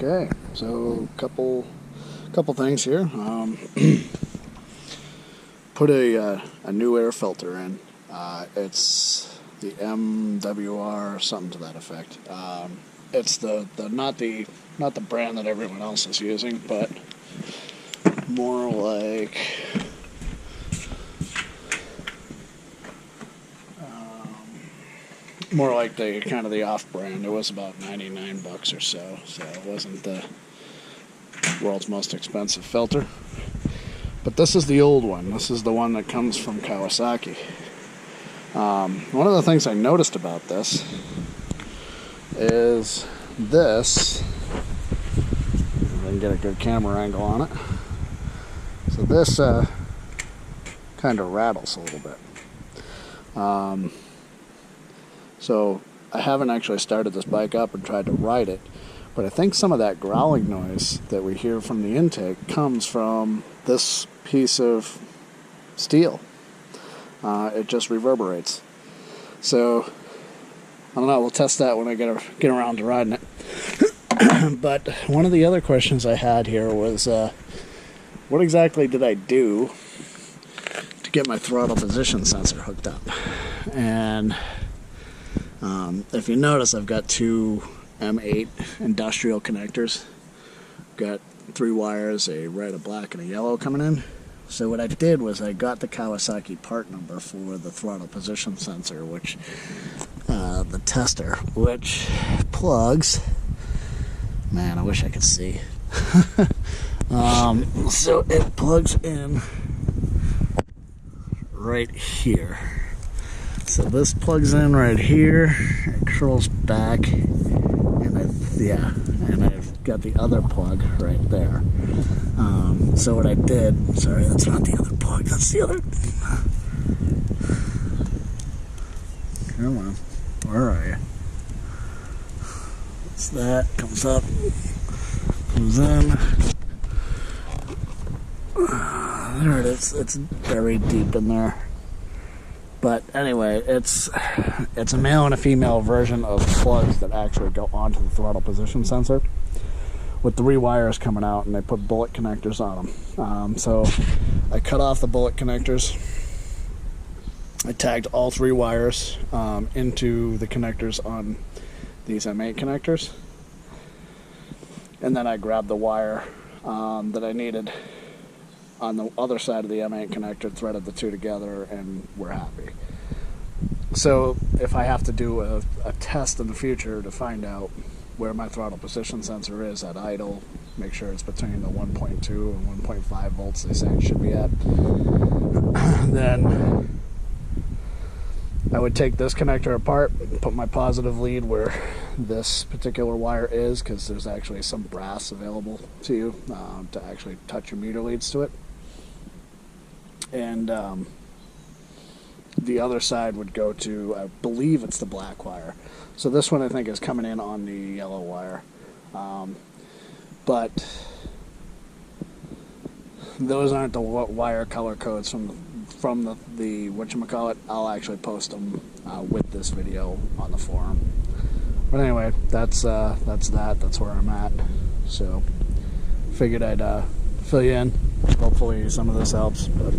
Okay, so couple things here. Put a new air filter in. It's the MWR something to that effect. It's the not the brand that everyone else is using, but more like the kind of the off-brand. It was about $99 or so it wasn't the world's most expensive filter. But this is the old one. This is the one that comes from Kawasaki. One of the things I noticed about this is this. If I can get a good camera angle on it. So this kind of rattles a little bit. So I haven't actually started this bike up and tried to ride it, but I think some of that growling noise that we hear from the intake comes from this piece of steel. It just reverberates. So I don't know, we'll test that when I get around to riding it. But one of the other questions I had here was what exactly did I do to get my throttle position sensor hooked up? And if you notice, I've got two M8 industrial connectors. Got 3 wires, a red, a black, and a yellow coming in. So what I did was I got the Kawasaki part number for the throttle position sensor, which the tester, which plugs. Man, I wish I could see. So it plugs in right here. So this plugs in right here, it curls back, and I've got the other plug right there. So what I did, sorry, that's not the other plug, that's the other. Come on, where are you? It's that, comes up, comes in. There it is, it's buried deep in there. But anyway, it's a male and a female version of plugs that actually go onto the throttle position sensor, with 3 wires coming out, and they put bullet connectors on them. So I cut off the bullet connectors. I tagged all 3 wires into the connectors on these M8 connectors, and then I grabbed the wire that I needed on the other side of the M8 connector, threaded the 2 together, and we're happy. So if I have to do a test in the future to find out where my throttle position sensor is at idle, make sure it's between the 1.2 and 1.5 volts they say it should be at, then I would take this connector apart, put my positive lead where this particular wire is, because there's actually some brass available to you to actually touch your meter leads to it. And the other side would go to, I believe it's the black wire. So this one I think is coming in on the yellow wire. But those aren't the wire color codes from the whatchamacallit. I'll actually post them with this video on the forum. But anyway, that's where I'm at. So figured I'd fill you in. Hopefully some of this helps. But